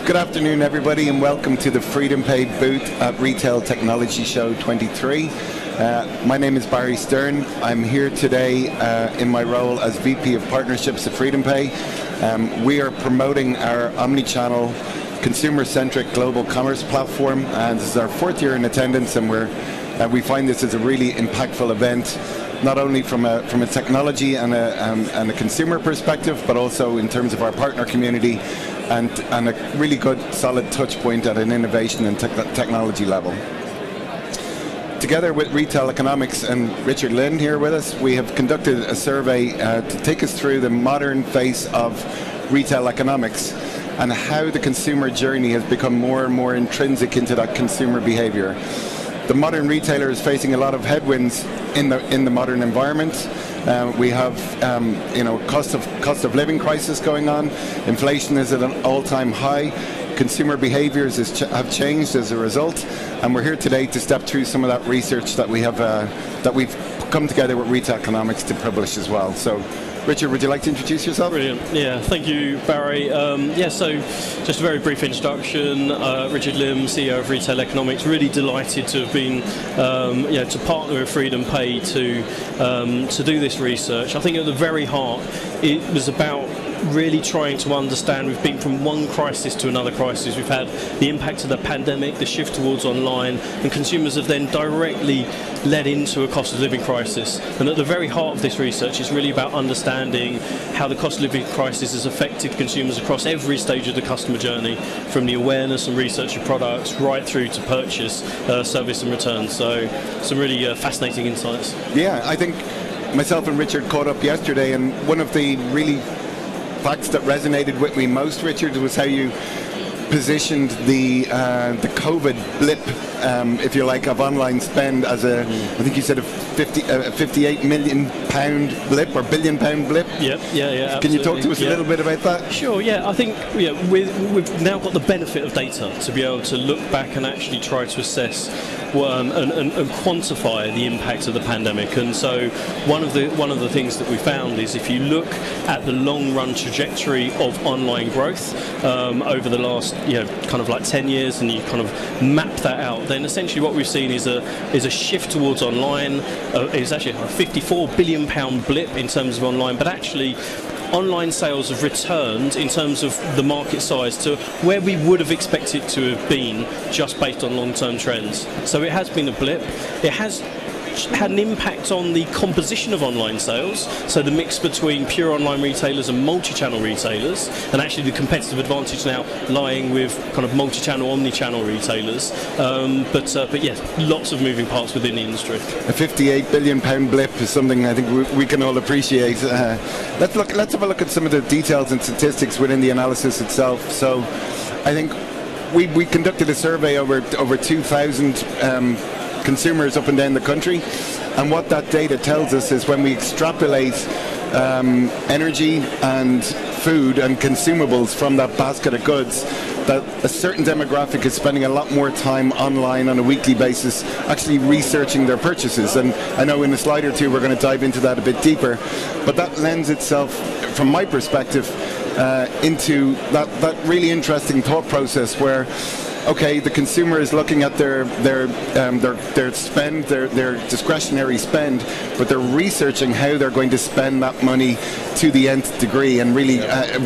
Good afternoon, everybody, and welcome to the FreedomPay booth at Retail Technology Show 23. My name is Barry Stearn. I'm here today in my role as VP of Partnerships at FreedomPay. We are promoting our omni-channel, consumer-centric global commerce platform, and this is our fourth year in attendance, and we find this as a really impactful event, not only from a technology and a consumer perspective, but also in terms of our partner community, and a really good, solid touch point at an innovation and technology level. Together with Retail Economics and Richard Lim here with us, we have conducted a survey to take us through the modern face of retail economics and how the consumer journey has become more and more intrinsic into that consumer behavior. The modern retailer is facing a lot of headwinds in the modern environment. We have cost of living crisis going on. Inflation is at an all-time high. Consumer behaviors have changed as a result, and we're here today to step through some of that research that we've come together with Retail Economics to publish as well. So, Richard, would you like to introduce yourself? Brilliant. Yeah, thank you, Barry. So just a very brief introduction. Richard Lim, CEO of Retail Economics. Really delighted to have been, to partner with FreedomPay to do this research. I think at the very heart, it was about really trying to understand. We've been from one crisis to another crisis. We've had the impact of the pandemic, the shift towards online, and consumers have then directly led into a cost of living crisis. And at the very heart of this research is really about understanding how the cost of living crisis has affected consumers across every stage of the customer journey, from the awareness and research of products right through to purchase, service and return. So some really fascinating insights. Yeah, I think myself and Richard caught up yesterday, and one of the really facts that resonated with me most, Richard, was how you positioned the COVID blip, if you like, of online spend as I think you said a £58 million blip or £1 billion blip. Yeah, absolutely. Can you talk to us a little bit about that? Sure. Yeah, I think we've now got the benefit of data to be able to look back and actually try to assess and quantify the impact of the pandemic. And so one of the things that we found is, if you look at the long run trajectory of online growth over the last kind of like 10 years, and you kind of map that out, then essentially what we've seen is a shift towards online. It's actually a £54 billion blip in terms of online, but actually online sales have returned in terms of the market size to where we would have expected to have been just based on long-term trends. So it has been a blip. It has had an impact on the composition of online sales, so the mix between pure online retailers and multi-channel retailers, and actually the competitive advantage now lying with kind of multi-channel, omni-channel retailers. But yes, lots of moving parts within the industry. A £58 billion blip is something I think we can all appreciate. Let's have a look at some of the details and statistics within the analysis itself. So I think we conducted a survey over 2,000 consumers up and down the country, and what that data tells us is when we extrapolate energy and food and consumables from that basket of goods, that a certain demographic is spending a lot more time online on a weekly basis actually researching their purchases. And I know in a slide or two we're going to dive into that a bit deeper, but that lends itself, from my perspective, into that really interesting thought process where, okay, the consumer is looking at their spend, their discretionary spend, but they're researching how they're going to spend that money to the nth degree, and really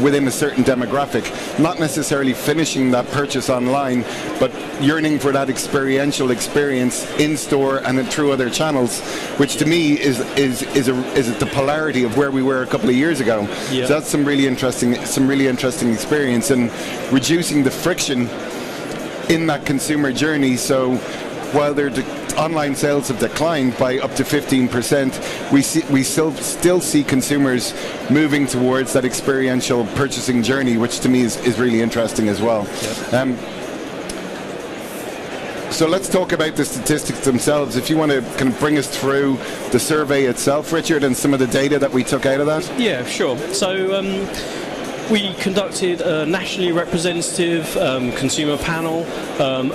within a certain demographic, not necessarily finishing that purchase online, but yearning for that experiential experience in store and through other channels, which to me is the polarity of where we were a couple of years ago. Yeah. So that's some really interesting experience, and reducing the friction in that consumer journey. So while their online sales have declined by up to 15%, we still see consumers moving towards that experiential purchasing journey, which to me is really interesting as well. Yep. So let's talk about the statistics themselves. If you want to kind of bring us through the survey itself, Richard, and some of the data that we took out of that. Yeah, sure. So we conducted a nationally representative consumer panel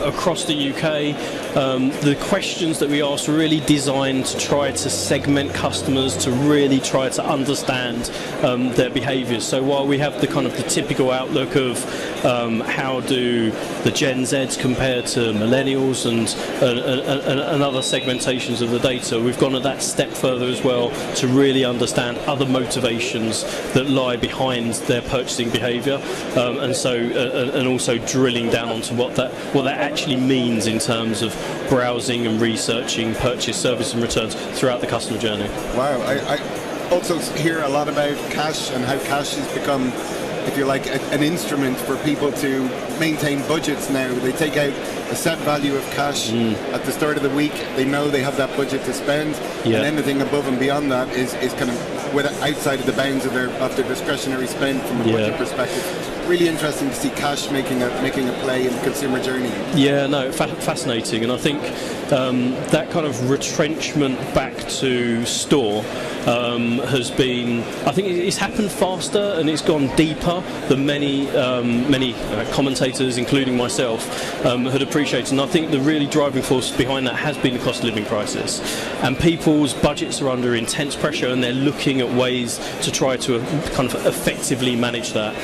across the UK. The questions that we asked were really designed to try to segment customers, to really try to understand their behaviours. So while we have the kind of the typical outlook of how do the Gen Zs compare to millennials and other segmentations of the data. We've gone at that step further as well to really understand other motivations that lie behind their purchasing behaviour, and also drilling down onto what that actually means in terms of browsing and researching purchase, service and returns throughout the customer journey. Wow, I also hear a lot about cash and how cash has become, if you like, an instrument for people to maintain budgets now. They take out a set value of cash at the start of the week. They know they have that budget to spend, and anything above and beyond that is kind of outside of the bounds of their discretionary spend from a budget perspective. Really interesting to see cash making a play in the consumer journey. Yeah, no, fascinating, and I think that kind of retrenchment back to store has been, I think it's happened faster and it's gone deeper than many commentators, including myself, had appreciated. And I think the really driving force behind that has been the cost of living crisis. And people's budgets are under intense pressure, and they're looking at ways to try to kind of effectively manage that.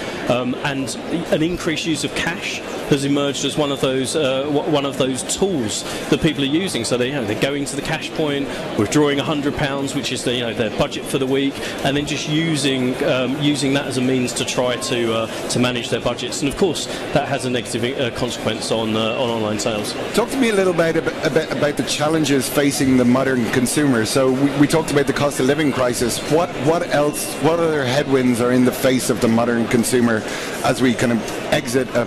And an increased use of cash has emerged as one of those tools that people are using. So they're going to the cash point, withdrawing £100, which is their budget for the week, and then just using that as a means to try to manage their budgets. And of course, that has a negative consequence on online sales. Talk to me a little bit about the challenges facing the modern consumer. So we talked about the cost of living crisis. What else? What other headwinds are in the face of the modern consumer as we kind of exit a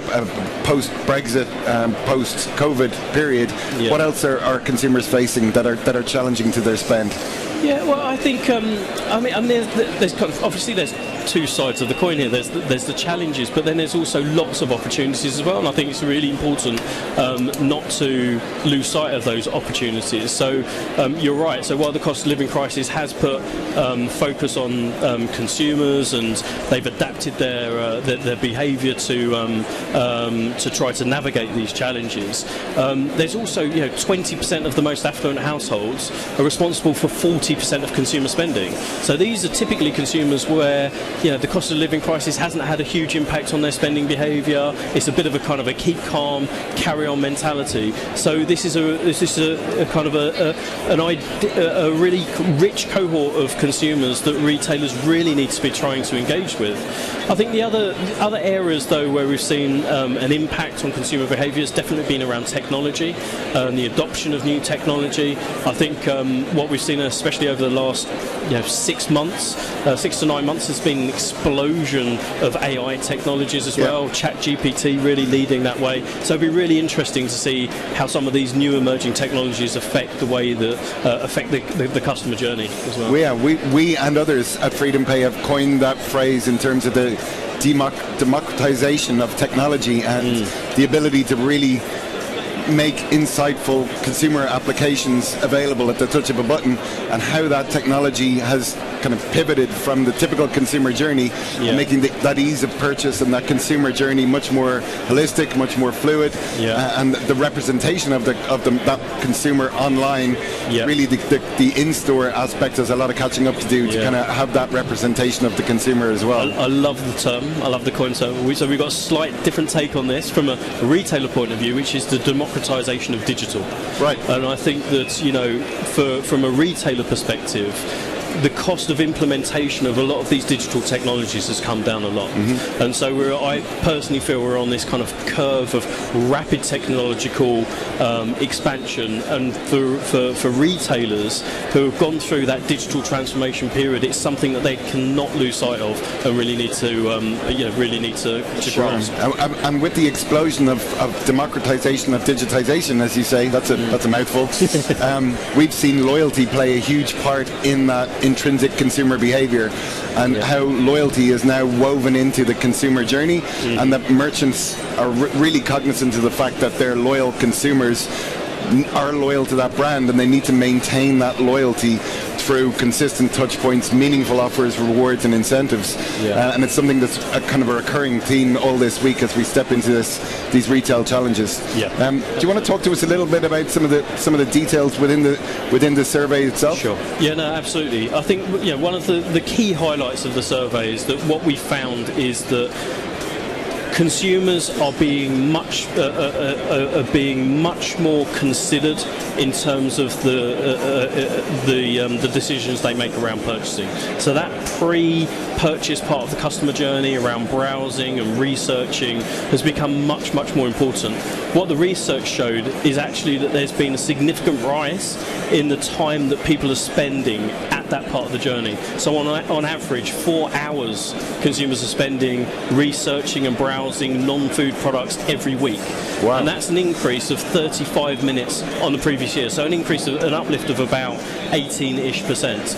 post-Brexit, post-COVID period? Yeah. What else are consumers facing that are challenging to their spend? Yeah, well, I think there's kind of, obviously there's two sides of the coin here. There's the challenges, but then there's also lots of opportunities as well. And I think it's really important not to lose sight of those opportunities. So you're right. So while the cost of living crisis has put focus on consumers, and they've adapted their behaviour to try to navigate these challenges, there's also 20% of the most affluent households are responsible for 40% of consumer spending. So these are typically consumers where the cost of living crisis hasn't had a huge impact on their spending behaviour. It's a bit of a kind of a keep calm, carry on mentality. So this is a kind of a really rich cohort of consumers that retailers really need to be trying to engage with. I think the other areas though where we've seen an impact on consumer behaviour has definitely been around technology and the adoption of new technology. I think what we've seen, especially over the last 6 to 9 months, has been an explosion of AI technologies as well. ChatGPT really leading that way. So it'll be really interesting to see how some of these new emerging technologies affect the way that affect the customer journey as well. Yeah, we and others at FreedomPay have coined that phrase in terms of the democratization of technology and the ability to really make insightful consumer applications available at the touch of a button, and how that technology has kind of pivoted from the typical consumer journey, making that ease of purchase and that consumer journey much more holistic, much more fluid, and the representation of that consumer online. Really, the in-store aspect has a lot of catching up to do to kind of have that representation of the consumer as well. I love the term. I love the coin term. So we've got a slight different take on this from a retailer point of view, which is the democratization of digital. Right. And I think that from a retailer perspective, the cost of implementation of a lot of these digital technologies has come down a lot. And so I personally feel we're on this kind of curve of rapid technological expansion, and for retailers who have gone through that digital transformation period, it's something that they cannot lose sight of and really need to grasp. And with the explosion of democratization of digitization, as you say, that's a mouthful. We've seen loyalty play a huge part in that intrinsic consumer behavior, and how loyalty is now woven into the consumer journey, and that merchants are really cognizant of the fact that their loyal consumers are loyal to that brand, and they need to maintain that loyalty through consistent touch points, meaningful offers, rewards and incentives. And it's something that's a kind of a recurring theme all this week as we step into these retail challenges. Do you want to talk to us a little bit about some of the details within the survey itself? Sure. Yeah, no, absolutely. I think one of the key highlights of the survey is that what we found is that consumers are being much more considered in terms of the decisions they make around purchasing. So that pre-purchase part of the customer journey around browsing and researching has become much more important. What the research showed is actually that there's been a significant rise in the time that people are spending at that part of the journey. So on average, 4 hours consumers are spending researching and browsing non-food products every week. Wow. And that's an increase of 35 minutes on the previous year. So an uplift of about 18-ish%.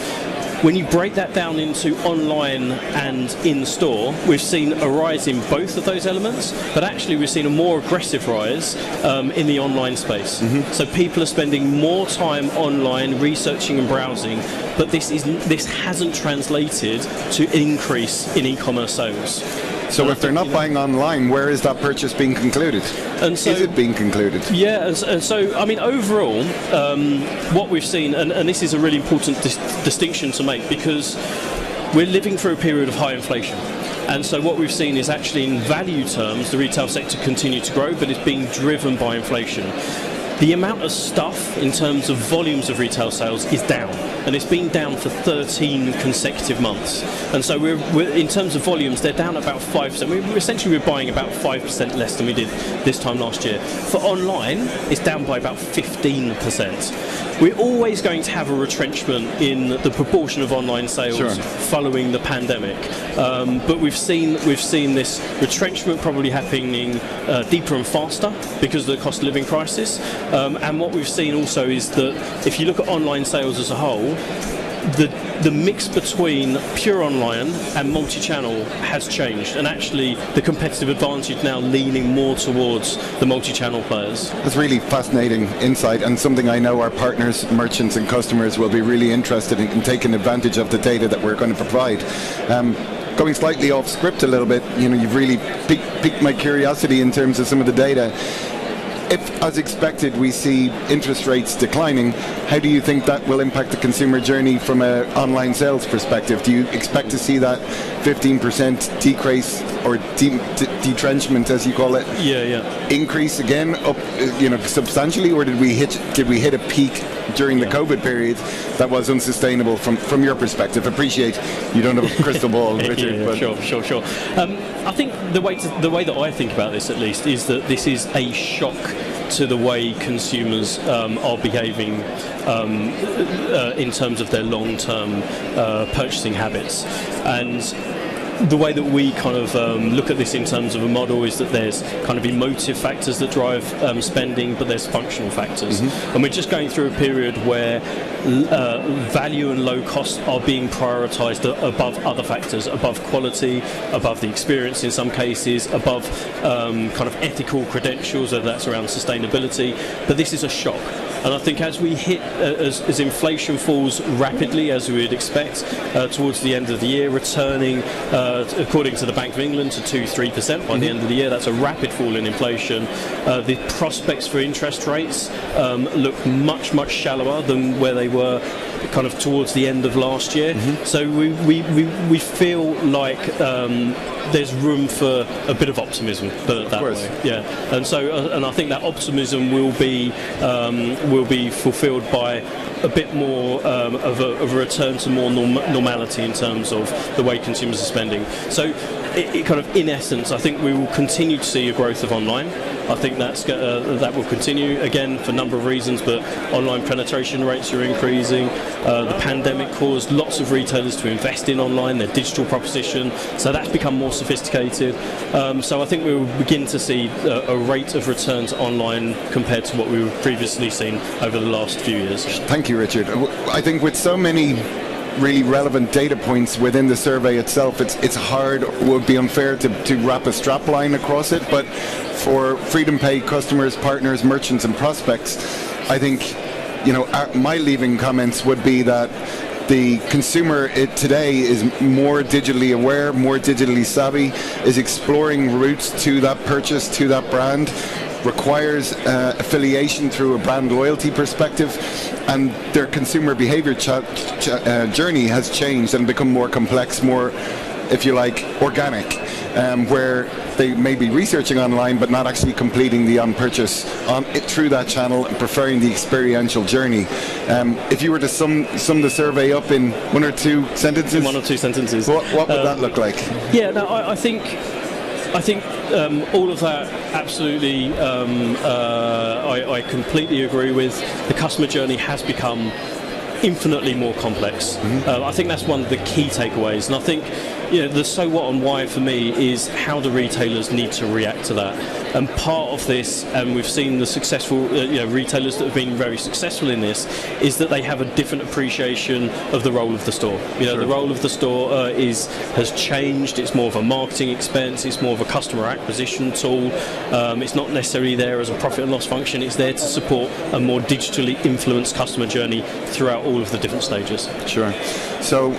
When you break that down into online and in-store, we've seen a rise in both of those elements, but actually we've seen a more aggressive rise in the online space. So people are spending more time online researching and browsing, but this hasn't translated to an increase in e-commerce sales. So if they're not buying online, where is that purchase being concluded? And so, is it being concluded? Yeah, and so, I mean, overall, what we've seen, and this is a really important distinction to make, because we're living through a period of high inflation. And so what we've seen is actually in value terms, the retail sector continue to grow, but it's being driven by inflation. The amount of stuff in terms of volumes of retail sales is down, and it's been down for 13 consecutive months. And so we're in terms of volumes, they're down about 5%. We're buying about 5% less than we did this time last year. For online, it's down by about 15%. We're always going to have a retrenchment in the proportion of online sales following the pandemic, but we've seen this retrenchment probably happening deeper and faster because of the cost of living crisis. And what we've seen also is that if you look at online sales as a whole, the mix between pure online and multi-channel has changed, and actually the competitive advantage now leaning more towards the multi-channel players. That's really fascinating insight, and something I know our partners, merchants and customers will be really interested in taking advantage of the data that we're going to provide. Going slightly off script a little bit, you've really piqued my curiosity in terms of some of the data. If, as expected, we see interest rates declining, how do you think that will impact the consumer journey from an online sales perspective? Do you expect to see that 15% decrease or detrenchment, as you call it, increase again up, substantially, or did we hit a peak during the COVID period that was unsustainable from your perspective? Appreciate you don't have a crystal ball, Richard. But Sure. I think the way that I think about this, at least, is that this is a shock to the way consumers are behaving in terms of their long-term purchasing habits. And the way that we kind of look at this in terms of a model is that there's kind of emotive factors that drive spending, but there's functional factors. And we're just going through a period where value and low cost are being prioritized above other factors, above quality, above the experience in some cases, above kind of ethical credentials, whether that's around sustainability. But this is a shock. And I think as we hit, as inflation falls rapidly, as we would expect, towards the end of the year, returning, according to the Bank of England, to 2-3% by the end of the year, that's a rapid fall in inflation. The prospects for interest rates look much shallower than where they were kind of towards the end of last year. So we feel like there's room for a bit of optimism, put it that way. Yeah, and I think that optimism will be fulfilled by a bit more of a return to more normality in terms of the way consumers are spending. So it kind of, in essence, I think we will continue to see a growth of online. I think that will continue, again, for a number of reasons, but online penetration rates are increasing. The pandemic caused lots of retailers to invest in online, their digital proposition, so that's become more sophisticated. So I think we will begin to see a rate of return to online compared to what we were previously seen over the last few years. Thank you, Richard. I think with so many really relevant data points within the survey itself, it's hard, it would be unfair to wrap a strap line across it, but for FreedomPay customers, partners, merchants and prospects, I think my leaving comments would be that the consumer today is more digitally aware, more digitally savvy, is exploring routes to that purchase, to that brand, requires affiliation through a brand loyalty perspective, and their consumer behavior journey has changed and become more complex, more if you like, organic, where they may be researching online but not actually completing the on-purchase through that channel and preferring the experiential journey. If you were to sum the survey up in one or two sentences? In one or two sentences. What would that look like? Yeah, no, I think all of that absolutely. I completely agree with. The customer journey has become infinitely more complex. I think that's one of the key takeaways, and I think the so what and why for me is how do retailers need to react to that. And part of this, and we've seen the successful retailers that have been very successful in this, is that they have a different appreciation of the role of the store. The role of the store has changed. It's more of a marketing expense. It's more of a customer acquisition tool. It's not necessarily there as a profit and loss function. It's there to support a more digitally influenced customer journey throughout all of the different stages. Sure. So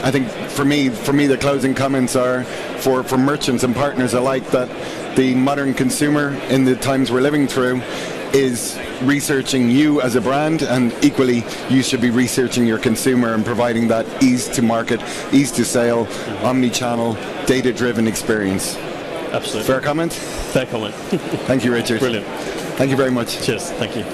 I think for me the closing comments are for merchants and partners alike that the modern consumer in the times we're living through is researching you as a brand, and equally you should be researching your consumer and providing that ease to market, ease to sale, omni-channel, data-driven experience. Absolutely. Fair comment? Fair comment. Thank you, Richard. Brilliant. Thank you very much. Cheers. Thank you.